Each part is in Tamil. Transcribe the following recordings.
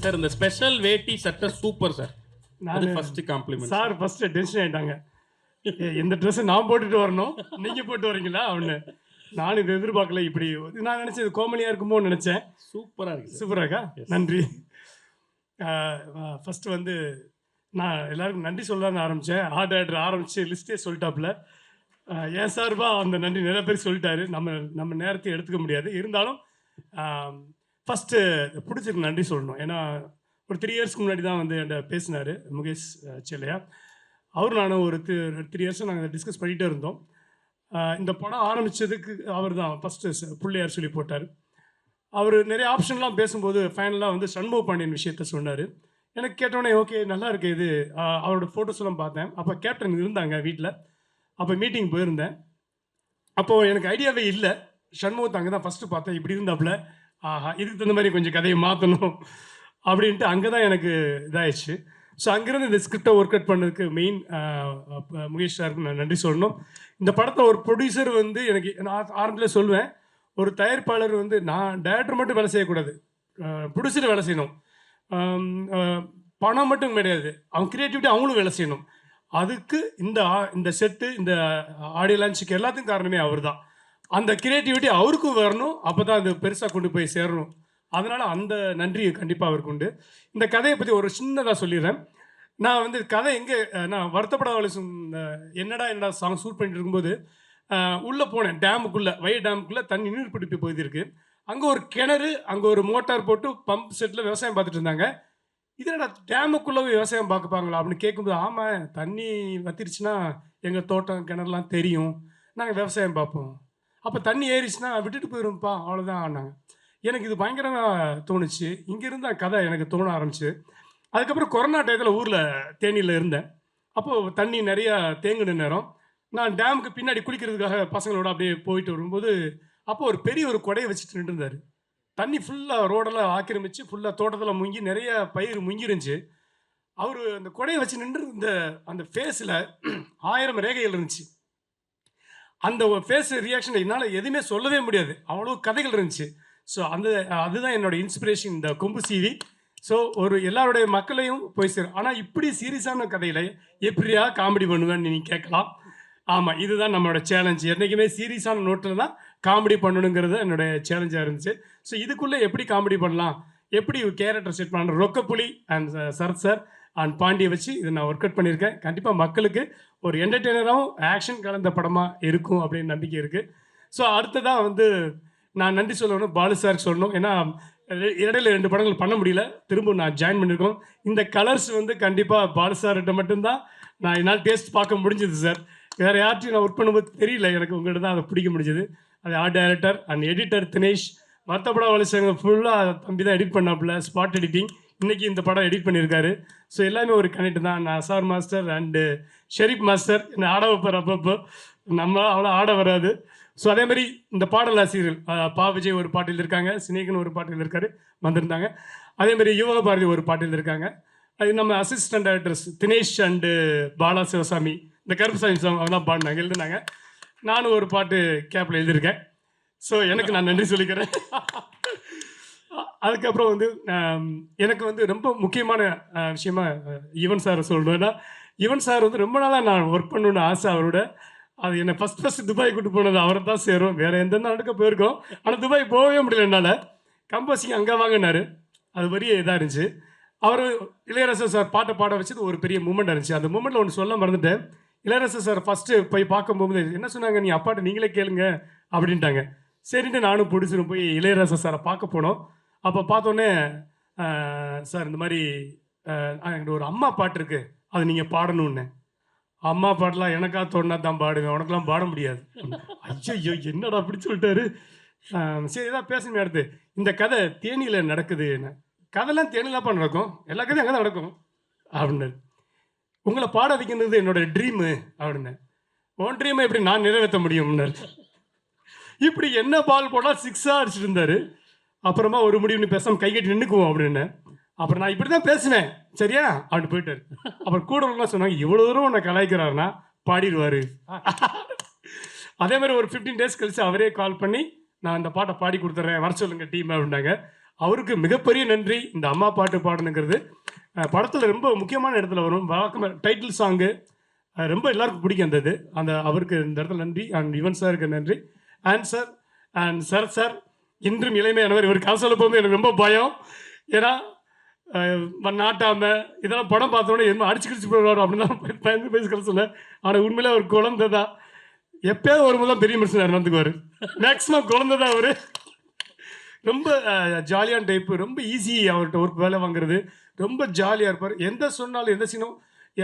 சார் இந்த ஸ்பெஷல் வேட்டி சட்டை சூப்பர் சார். அது நான் first compliment sir first tension ஆயிட்டாங்க. இந்த ட்ரெஸ் நான் போட்டுட்டு வரணும், நீங்க போட்டு வரீங்களா அப்படின்னு. நான் இதை எதிர்பார்க்கல. இப்படி நான் நினைச்சது கோமலியா இருக்குமோன்னு நினைச்சேன். சூப்பரா இருக்கு சார். சூப்பராக்கா, நன்றி. ஃபர்ஸ்ட் வந்து நான் எல்லாருக்கும் நன்றி சொல்லலான்னு ஆரம்பித்தேன். ஆர்ட் ஆர்டர் ஆரம்பித்து லிஸ்ட்டே சொல்லிட்டாப்புல. ஏன் சார்பாக அந்த நன்றி நிறைய பேர் சொல்லிட்டாரு. நம்ம நேரத்தை எடுத்துக்க முடியாது. இருந்தாலும் ஃபஸ்ட்டு பிடிச்சிருக்கு நன்றி சொல்லணும். ஏன்னா ஒரு 3 இயர்ஸ்க்கு முன்னாடி தான் வந்து என்கிட்ட பேசினார் முகேஷ் செல்லையா. அவர் நானும் ஒரு 3 இயர்ஸும் நாங்கள் டிஸ்கஸ் பண்ணிகிட்டே இருந்தோம். இந்த படம் ஆரம்பித்ததுக்கு அவர் தான் ஃபஸ்ட்டு பிள்ளையார் சொல்லி போட்டார். அவர் நிறைய ஆப்ஷன்லாம் பேசும்போது ஃபைனலாக வந்து சண்முக பாண்டியன் விஷயத்த சொன்னார். எனக்கு கேட்டோன்னே ஓகே நல்லா இருக்குது இது. அவரோட ஃபோட்டோஸ்லாம் பார்த்தேன். அப்போ கேப்டன் இருந்தாங்க வீட்டில். அப்போ மீட்டிங் போயிருந்தேன். அப்போது எனக்கு ஐடியாவே இல்லை. சண்முகத்தை அங்கே தான் ஃபஸ்ட்டு பார்த்தேன். இப்படி இருந்தாப்புல ஆஹா இதுக்கு தகுந்த மாதிரி கொஞ்சம் கதையை மாற்றணும் அப்படின்ட்டு அங்கே தான் எனக்கு இதாகிடுச்சு. ஸோ அங்கேருந்து இந்த ஸ்கிரிப்டை ஒர்க் அவுட் பண்ணதுக்கு மெயின் முகேஷ் சாருக்கு நான் நன்றி சொல்லணும். இந்த படத்தை ஒரு ப்ரொடியூசர் வந்து எனக்கு நான் ஆரம்பத்தில் சொல்லுவேன், ஒரு தயாரிப்பாளர் வந்து நான் டைரக்டர் மட்டும் வேலை செய்யக்கூடாது, ப்ரொடியூசர் வேலை செய்யணும். பணம் மட்டும் கிடையாது, அவங்க க்ரியேட்டிவிட்டி அவங்களும் வேலை செய்யணும். அதுக்கு இந்த செட்டு இந்த ஆடியோ லான்ச்சுக்கு எல்லாத்துக்கும் காரணமே அவர் தான். அந்த க்ரியேட்டிவிட்டி அவருக்கும் வரணும், அப்போ தான் அது பெருசாக கொண்டு போய் சேரணும். அதனால் அந்த நன்றி கண்டிப்பாக அவருக்கு உண்டு. இந்த கதையை பற்றி ஒரு சின்னதாக சொல்லிடுறேன். நான் வந்து கதை எங்கே நான் வருத்தப்படாத என்னடா சாங் ஷூட் பண்ணிட்டு இருக்கும்போது உள்ளே போனேன். டேமுக்குள்ளே டேமுக்குள்ளே தண்ணி நீர் பிடிப்பு போயிருக்கு. அங்கே ஒரு கிணறு, அங்கே ஒரு மோட்டார் போட்டு பம்ப் செட்டில் விவசாயம் பார்த்துட்டு இருந்தாங்க. இதனடா டேமுக்குள்ளே விவசாயம் பார்க்கப்பாங்களா அப்படின்னு கேட்கும்போது, ஆமாம் தண்ணி வத்திருச்சுன்னா எங்கள் தோட்டம் கிணறுலாம் தெரியும், நாங்கள் விவசாயம் பார்ப்போம். அப்போ தண்ணி ஏறிச்சுன்னா விட்டுட்டு போயிடும்ப்பா அவ்வளோதான் ஆனாங்க. எனக்கு இது பயங்கரமாக தோணுச்சு. இங்கேருந்து கதை எனக்கு தோண ஆரம்பிச்சு. அதுக்கப்புறம் கொரோனா டயத்தில் ஊரில் தேனியில் இருந்தேன். அப்போது தண்ணி நிறையா தேங்கின நேரம். நான் டேமுக்கு பின்னாடி குளிக்கிறதுக்காக பசங்களோட அப்படியே போயிட்டு வரும்போது அப்போது ஒரு பெரிய ஒரு கொடையை வச்சுட்டு நின்றுருந்தார். தண்ணி ஃபுல்லாக ரோடெல்லாம் ஆக்கிரமிச்சு ஃபுல்லாக தோட்டத்தில் முங்கி நிறைய பயிர் முங்கிருந்துச்சு. அவர் அந்த கொடையை வச்சு நின்று அந்த ஃபேஸில் 1000 ரேகைகள் இருந்துச்சு. அந்த ஃபேஸ் ரியாக்ஷன் என்னால் எதுவுமே சொல்லவே முடியாது, அவ்வளோ கதைகள் இருந்துச்சு. ஸோ அதுதான் என்னோட இன்ஸ்பிரேஷன் இந்த கொம்பு சீவி. ஸோ ஒரு எல்லாருடைய மக்களையும் போய் சேரும். ஆனால் இப்படி சீரியஸான கதையில் எப்படியா காமெடி பண்ணுவேன்னு நீங்கள் கேட்கலாம். ஆமாம், இதுதான் நம்மளோட சேலஞ்சு. என்றைக்குமே சீரியஸான நோட்டில் தான் காமெடி பண்ணணுங்கிறது என்னோடய சேலஞ்சாக இருந்துச்சு. ஸோ இதுக்குள்ளே எப்படி காமெடி பண்ணலாம், எப்படி கேரக்டர் செட் பண்ணலாம், ரொக்கப்புலி அண்ட் சரத் சார் அண்ட் பாண்டியை வச்சு இதை நான் ஒர்க் அவுட் பண்ணியிருக்கேன். கண்டிப்பாக மக்களுக்கு ஒரு என்டர்டெய்னராகவும் ஆக்ஷன் கலந்த படமாக இருக்கும் அப்படின்னு நம்பிக்கை இருக்குது. ஸோ அடுத்ததாக வந்து நான் நன்றி சொல்லணும், பாலு சாருக்கு சொல்லணும். ஏன்னா இடையில 2 படங்கள் பண்ண முடியல, திரும்ப நான் ஜாயின் பண்ணியிருக்கோம். இந்த கலர்ஸ் வந்து கண்டிப்பாக பாலு சார்கிட்ட மட்டும்தான் நான் என்னால் டேஸ்ட் பார்க்க முடிஞ்சது சார். வேறு யார்ட்டையும் நான் ஒர்க் பண்ணும்போது தெரியல, எனக்கு உங்கள்கிட்ட தான் அதை பிடிக்க முடிஞ்சது. அது art director and editor Dinesh. வருத்தப்பட வலிசங்க ஃபுல்லாக தம்பி தான் எடிட் பண்ணாப்புல, ஸ்பாட் எடிட்டிங். இன்றைக்கி இந்த படம் எடிட் பண்ணியிருக்காரு. ஸோ எல்லாமே ஒரு கனெக்ட் தான். நான் Azhar master and Sharif master என்னை ஆட வைப்பார். அப்பப்போ நம்ம அவ்வளோ ஆட வராது. ஸோ அதே மாதிரி இந்த பாடலாசிரியர்கள் பா விஜய் ஒரு பாட்டில் இருக்காங்க, சினேகன் ஒரு பாட்டில் இருக்கார் வந்திருந்தாங்க. அதே மாதிரி யுவக பாரதி ஒரு பாட்டில் இருக்காங்க. அது நம்ம assistant directors Dinesh and Bala Sivasamy, இந்த கருப்புசாமி சாங் அவங்க தான் பாடினாங்க, எழுதுனாங்க. நானும் ஒரு பாட்டு கேப்பில் எழுதியிருக்கேன். ஸோ எனக்கு நான் நன்றி சொல்லிக்கிறேன். அதுக்கப்புறம் வந்து எனக்கு வந்து ரொம்ப முக்கியமான விஷயமா யுவன் சாரை சொல்லணும்னா, யுவன் சார் வந்து ரொம்ப நாளாக நான் ஒர்க் பண்ணணுன்னு ஆசை அவரோட. அது என்னை ஃபஸ்ட்டு துபாய் கூட்டு போனது அவரை தான் சேரும். வேறு எந்த நாட்டுக்கு போயிருக்கோம், ஆனால் துபாய் போகவே முடியல என்னால். கம்போசிங் அங்கே வாங்கினார், அது பெரிய இதாக இருந்துச்சு. அவர் இளையராஜா சார் பாட்டை பாட வச்சது ஒரு பெரிய மூமெண்ட் இருந்துச்சு. அந்த மூமெண்ட்டில் ஒன்று சொல்ல மறந்துட்டேன். இளையராஜா சார் ஃபஸ்ட்டு போய் பார்க்கும்போது என்ன சொன்னாங்க, நீ அப்பாட்ட நீங்களே கேளுங்க அப்படின்ட்டாங்க. சரின்ட்டு நானும் பிடிச்சிரும் போய் இளையராஜா சாரை பார்க்க போனோம். அப்போ பார்த்தோன்னே சார் இந்த மாதிரி என்கிட்ட ஒரு அம்மா பாட்டு இருக்குது, அது நீங்கள் பாடணுன்னு. அம்மா பாட்டெலாம் எனக்கா தோணுனா தான் பாடுவேன், உனக்கெல்லாம் பாட முடியாது. ஐயோ என்னடா அப்படி சொல்லிட்டாரு. சரி ஏதாவது பேசணுமே. அடுத்து இந்த கதை தேனியில் நடக்குது, என்ன கதைலாம் தேனிலாப்பா நடக்கும், எல்லா கதையும் அங்கே தான் நடக்கும் அப்படின்னாரு. உங்களை பாட வைக்கிறது என்னோட ட்ரீமு அப்படின்னு. உன் ட்ரீமை எப்படி நான் நிறைவேற்ற முடியும்னாரு. இப்படி என்ன பால் போட்டால் 6ஆக அடிச்சுட்டு இருந்தார். அப்புறமா ஒரு முடிவுன்னு பேசாமல் கை கட்டி நின்றுக்குவோம் அப்படின்னு. அப்புறம் நான் இப்படி தான் பேசினேன் சரியா அப்படின்னு போயிட்டார். அப்புறம் கூட சொன்னாங்க, இவ்வளோ தூரம் உன்னை கலாய்க்கிறாருன்னா பாடிடுவார். அதே மாதிரி ஒரு 15 days கழிச்சு அவரே கால் பண்ணி நான் அந்த பாட்டை பாடி கொடுத்துட்றேன், வர சொல்லுங்க டீம் அப்படின்னாங்க. அவருக்கு மிகப்பெரிய நன்றி. இந்த அம்மா பாட்டு பாடணுங்கிறது படத்தில் ரொம்ப முக்கியமான இடத்துல வரும். வழக்கமாக டைட்டில் சாங்கு ரொம்ப எல்லாருக்கும் பிடிக்கும் அந்த இது. அந்த அவருக்கு இந்த இடத்துல நன்றி. அண்ட் யுவன் சாருக்கு நன்றி. அண்ட் சார் இன்றும் இளமையானவர். இவர் காசு சொல்ல போகும்போது எனக்கு ரொம்ப பயம். ஏன்னா நாட்டாம இதெல்லாம் படம் பார்த்தோன்னே என்ன அடிச்சு போயிடுவார் அப்படின்னு பயந்து பேசுகிற சொன்னேன். ஆனால் உண்மையிலே ஒரு குழந்தை தான். எப்பயாவது ஒரு முதல் பெரிய மனுஷன் நடந்துக்குவார். மேக்ஸிமம் குழந்தை தான் அவர். ரொம்ப ஜாலியான டைப்பு. ரொம்ப ஈஸி அவர்கிட்ட ஒர்க் வேலை வாங்குறது. ரொம்ப ஜாலியாக இருப்பார். எந்த சொன்னாலும் எந்த சீனும்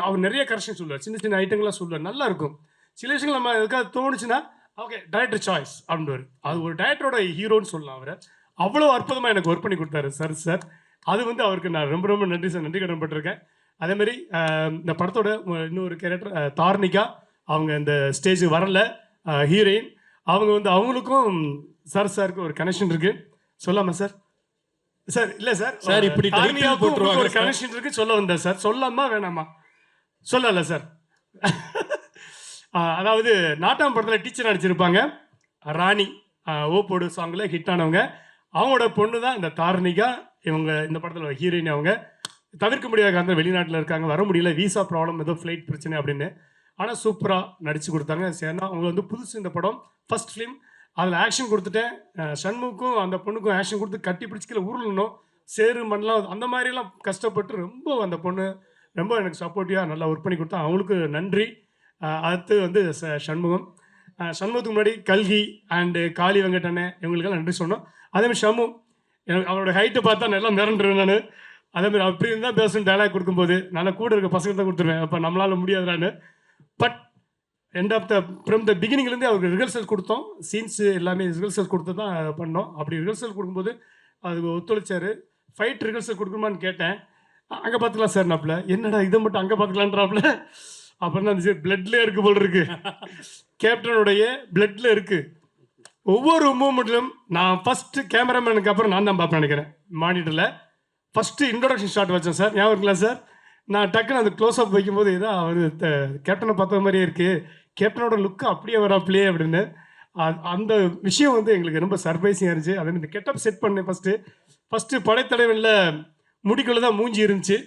அவர் நிறைய கரெக்ஷன் சொல்லுவார். சின்ன சின்ன ஐட்டங்கள்லாம் சொல்லுவார். நல்லா இருக்கும். சில விஷயங்கள் நம்ம எதுக்காக தோணுச்சுன்னா ஓகே டைரக்டர் சாய்ஸ் அப்படின்வார். அது ஒரு டைரக்டரோட ஹீரோன்னு சொல்லலாம். அவரை அவ்வளோ அற்புதமாக எனக்கு ஒர்க் பண்ணி கொடுத்தாரு சார். அது அவருக்கு நான் ரொம்ப ரொம்ப நன்றி சார். நன்றி கடன்பட்டிருக்கேன். அதேமாதிரி இந்த படத்தோட இன்னொரு கேரக்டர் தார்னிகா. அவங்க இந்த ஸ்டேஜுக்கு வரல, ஹீரோயின். அவங்க அவங்களுக்கும் சாருக்கு ஒரு கனெக்ஷன் இருக்குது. சொல்லாமா சார்? சார் இல்லை சார் இப்படி ஒரு கனெக்ஷன் இருக்கு சொல்ல வந்தேன் சார். சொல்லாமா வேணாமா? சொல்லல சார். அதாவது நாட்டாம் படத்தில் டீச்சர் நடிச்சிருப்பாங்க. ராணி ஓப்போடு சாங்கில் ஹிட் ஆனவங்க. அவங்களோட பொண்ணு தான் இந்த தார்னிகா. இவங்க இந்த படத்தில் ஹீரோயின். அவங்க தவிர்க்க முடியாத அந்த வெளிநாட்டில் இருக்காங்க, வர முடியல, வீசா ப்ராப்ளம், ஏதோ ஃப்ளைட் பிரச்சனை அப்படின்னு. ஆனால் சூப்பராக நடித்து கொடுத்தாங்க. சரினா அவங்க புதுசு இந்த படம் ஃபர்ஸ்ட் ஃபிலிம். அதில் ஆக்ஷன் கொடுத்துட்டேன். சண்முக்கும் அந்த பொண்ணுக்கும் ஆக்ஷன் கொடுத்து கட்டி பிடிச்சிக்கல உருளணும், சேரு மண்ணெலாம் அந்த மாதிரிலாம் கஷ்டப்பட்டு ரொம்ப அந்த பொண்ணு ரொம்ப எனக்கு சப்போர்ட்டிவாக நல்லா ஒர்க் பண்ணி கொடுத்தா. அவங்களுக்கு நன்றி. அடுத்து சண்முகத்துக்கு முன்னாடி கல்கி அண்டு காளி வெங்கடண்ணே இவங்களுக்கெல்லாம் நன்றி சொன்னோம். அதேமாதிரி ஷமு எனக்கு அவரோட ஹைட்டை பார்த்தா நல்லா மிரண்டுருவேன் நான். அதேமாதிரி அப்படி இருந்தால் பேசணும் டைலாக் கொடுக்கும்போது நல்லா கூட இருக்க பசங்க தான் கொடுத்துருவேன். அப்போ நம்மளால் முடியாதுறான்னு. பட் ஃப்ரம் த பிகினிங்லேருந்தே அவருக்கு ரிஹர்சல் கொடுத்தோம். சீன்ஸு எல்லாமே ரிஹர்சல் கொடுத்து தான் பண்ணோம். அப்படி ரிஹர்சல் கொடுக்கும்போது அதுக்கு ஒத்துழைச்சார். ஃபைட் ரிஹர்சல் கொடுக்கணுமான்னு கேட்டேன். அங்கே பார்த்துக்கலாம் சார் நாப்பில். என்னடா இதை மட்டும் அங்கே பார்த்துக்கலான்றாப்புல. அப்புறம் தான் சரி பிளட்லேயே இருக்குது போல் இருக்கு. கேப்டனுடைய பிளட்டில் இருக்குது. ஒவ்வொரு மூமெண்ட்லையும் நான் ஃபஸ்ட்டு கேமராமேனுக்கு அப்புறம் நான் தான் பார்ப்பேன் நினைக்கிறேன். மானிட்டரில் ஃபஸ்ட்டு இன்ட்ரோடக்ஷன் ஷாட் வச்சேன் சார். ஞாபகம் இருக்குங்களா சார்? நான் டக்குன்னு அந்த க்ளோஸ் அப் வைக்கும்போது ஏதோ அவர் கேப்டனை பார்த்த மாதிரியே இருக்குது, கேப்டனோட லுக்கு அப்படியே வராப்லையே அப்படின்னு. அந்த விஷயம் எங்களுக்கு ரொம்ப சர்ப்ரைஸிங்காக இருந்துச்சு. அதே இந்த கெட்டப் செட் பண்ணேன் ஃபஸ்ட்டு படைத்தலைவனில் முடிக்குள்ளே தான் மூஞ்சி இருந்துச்சு.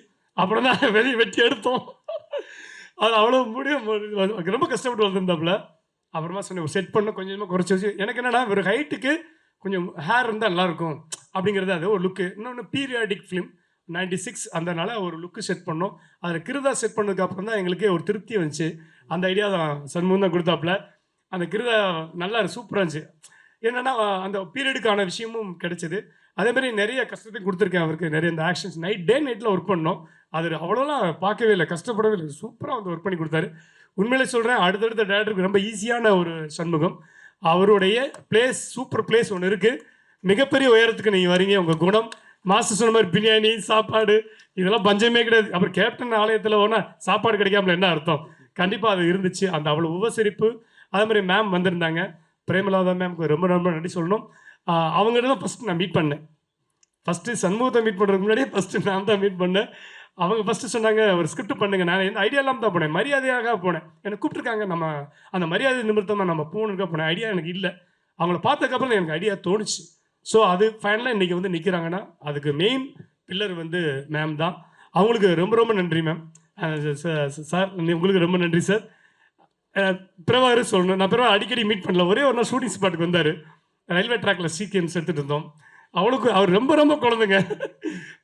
அப்புறம் தான் வெளியே வெட்டி எடுத்தோம். அது அவ்வளோ முடியும் ரொம்ப கஷ்டப்பட்டு வந்திருந்தாப்புல. அப்புறமா சொன்னேன் செட் பண்ண கொஞ்சமாக குறைச்சி வச்சு. எனக்கு என்னென்னா ஒரு ஹைட்டுக்கு கொஞ்சம் ஹேர் இருந்தால் நல்லாயிருக்கும் அப்படிங்கிறது அது ஒரு லுக்கு. இன்னொன்று பீரியாடிக் ஃபிலிம் 96 அதனால ஒரு லுக்கு செட் பண்ணோம். அதில் கிருதா செட் பண்ணதுக்கு அப்புறம் தான் எங்களுக்கே ஒரு திருப்தி வந்துச்சு. அந்த ஐடியா தான் சண்முகம் தான் கொடுத்தாப்புல. அந்த கிருதா நல்லா சூப்பராக இருந்துச்சு. என்னென்னா அந்த பீரியடுக்கான விஷயமும் கிடைச்சிது. அதேமாதிரி நிறைய கஷ்டத்தையும் கொடுத்துருக்கேன் அவருக்கு. நிறைய இந்த ஆக்ஷன்ஸ் நைட்டில் ஒர்க் பண்ணோம். அது அவ்வளோலாம் பார்க்கவே இல்லை, கஷ்டப்படவே இல்லை, சூப்பராக ஒர்க் பண்ணி கொடுத்தாரு. உண்மையிலே சொல்கிறேன், அடுத்தடுத்த டேரக்டருக்கு ரொம்ப ஈஸியான ஒரு சண்முகம். அவருடைய பிளேஸ் சூப்பர் பிளேஸ் ஒன்று இருக்குது. மிகப்பெரிய உயரத்துக்கு நீங்கள் வரீங்க. உங்கள் குணம் மாஸ்டர் சொன்ன மாதிரி பிரியாணி சாப்பாடு இதெல்லாம் பஞ்சமே கிடையாது. அப்புறம் கேப்டன் ஆலயத்தில் போனால் சாப்பாடு கிடைக்காமல என்ன அர்த்தம்? கண்டிப்பாக அது இருந்துச்சு. அந்த அவ்வளோ உபசரிப்பு. அதே மாதிரி மேம் வந்திருந்தாங்க. பிரேமலாதா மேம்க்கு ரொம்ப ரொம்ப நன்றி சொல்லணும். அவங்ககிட்ட தான் ஃபஸ்ட்டு நான் மீட் பண்ணேன். ஃபஸ்ட்டு சண்முகத்தை மீட் பண்ணுறதுக்கு முன்னாடியே ஃபஸ்ட்டு நான் தான் மீட் பண்ணேன். அவங்க ஃபஸ்ட்டு சொன்னாங்க ஒரு ஸ்கிரிப்ட் பண்ணுங்க. நான் எந்த ஐடியா இல்லாமல் தான் போனேன், மரியாதையாக போனேன். எனக்கு கூப்பிட்ருக்காங்க, நம்ம அந்த மரியாதை நிமித்தமாக நம்ம போகணுக்கா போனேன். ஐடியா எனக்கு இல்லை. அவங்கள பார்த்ததுக்கப்புறம் எனக்கு ஐடியா தோணுச்சு. ஸோ அது ஃபைனலாக இன்றைக்கி நிற்கிறாங்கன்னா அதுக்கு மெயின் பில்லர் மேம் தான். அவங்களுக்கு ரொம்ப ரொம்ப நன்றி மேம். சார் உங்களுக்கு ரொம்ப நன்றி சார். பிரபாகர் சொல்லணும். நான் பிரபா அடிக்கடி மீட் பண்ணல. ஒரே ஒரு நாள் ஷூட்டிங் ஸ்பாட்டுக்கு வந்தார். ரயில்வே ட்ராக்கில் சீக்வன்ஸ் எடுத்துகிட்டு இருந்தோம். அவளுக்கு அவர் ரொம்ப ரொம்ப குழந்தைங்க.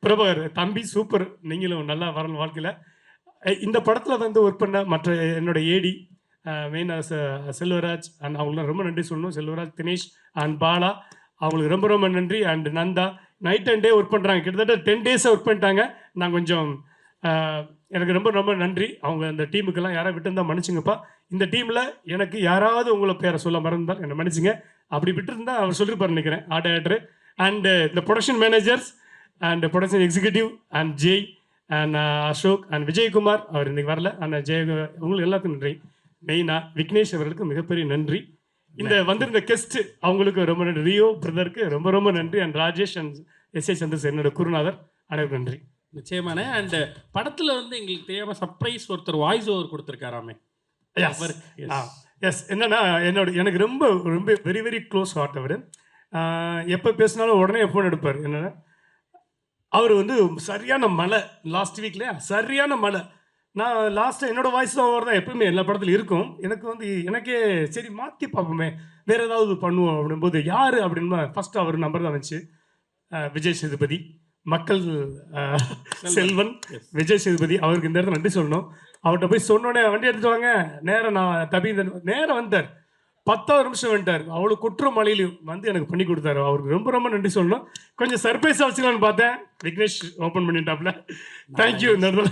பிரபாகர் தம்பி சூப்பர், நீங்களும் நல்லா வரணும் வாழ்க்கையில். இந்த படத்தில் ஒர்க் பண்ண மற்ற என்னோட ஏடி மெயினாக செல்வராஜ் அண்ட் அவங்களுக்கு ரொம்ப நன்றி சொல்லணும். செல்வராஜ், தினேஷ் அண்ட் பாலா அவங்களுக்கு ரொம்ப ரொம்ப நன்றி. And Nanda night and day work பண்ணுறாங்க. கிட்டத்தட்ட 10 days ஒர்க் பண்ணிட்டாங்க. நான் கொஞ்சம் எனக்கு ரொம்ப ரொம்ப நன்றி. அவங்க அந்த டீமுக்கெல்லாம் யாராவது விட்டுருந்தா மன்னிச்சுங்கப்பா. இந்த டீமில் எனக்கு யாராவது உங்களை பேரை சொல்ல மறந்தால் என்னை மன்னிச்சுங்க. அப்படி விட்டுருந்தா அவர் சொல்லியிருப்பார் நினைக்கிறேன் ஆர்டர். அண்ட் இந்த production managers and production executive and Jai and Ashok and Vijayakumar அவர் இன்றைக்கி வரல. அண்ட் உங்களுக்கு எல்லாத்துக்கும் நன்றி. மெயினாக விக்னேஷ் அவர்களுக்கு மிகப்பெரிய நன்றி. இந்த வந்திருந்த கெஸ்ட் அவங்களுக்கு ரொம்ப நன்றி. ரியோ பிரதருக்கு ரொம்ப ரொம்ப நன்றி. And Rajesh and SA Chandrasekhar என்னோட குருநாதர், அனைவரும் நன்றி. நிச்சயமான. அண்ட் படத்தில் எங்களுக்கு தெரியாமல் சர்ப்ரைஸ் ஒருத்தர் வாய்ஸ் ஓவர் கொடுத்துருக்காராமே. எஸ் என்னன்னா எனக்கு ரொம்ப ரொம்ப வெரி வெரி க்ளோஸ் ஹார்ட் அவர். எப்போ பேசினாலும் உடனே ஃபோன் எடுப்பார். என்னென்னா அவர் வந்து சரியான மழை லாஸ்ட் வீக்லையா சரியான மழை. நான் லாஸ்ட்டில் என்னோட வாய்ஸ் தான் ஓவர் தான் எப்பவுமே எல்லா படத்துலையும் இருக்கும். எனக்கு வந்து எனக்கே சரி மாற்றி பார்ப்போமே வேற ஏதாவது பண்ணுவோம் அப்படின்போது யார் அப்படின்னா ஃபர்ஸ்ட் அவர் நம்பர் தான் வந்துச்சு. விஜய் சேதுபதி மக்கள் செல்வன் விஜய் சேதுபதி அவருக்கு இந்த இடத்துல நன்றி சொல்லணும். அவர்கிட்ட போய் சொன்னோடனே வண்டி எடுத்துட்டு வாங்க நேரம் நான் நேரம் வந்தார். 10வது நிமிஷம் வந்துட்டார். அவ்வளோ குற்ற மழையிலையும் வந்து எனக்கு பண்ணி கொடுத்தாரு. அவருக்கு ரொம்ப ரொம்ப நன்றி சொல்லணும். கொஞ்சம் சர்ப்ரைஸாக வச்சுக்கலான்னு பார்த்தேன். விக்னேஷ் ஓப்பன் பண்ணிட்டாப்ல. தேங்க்யூ இந்த இடத்துல.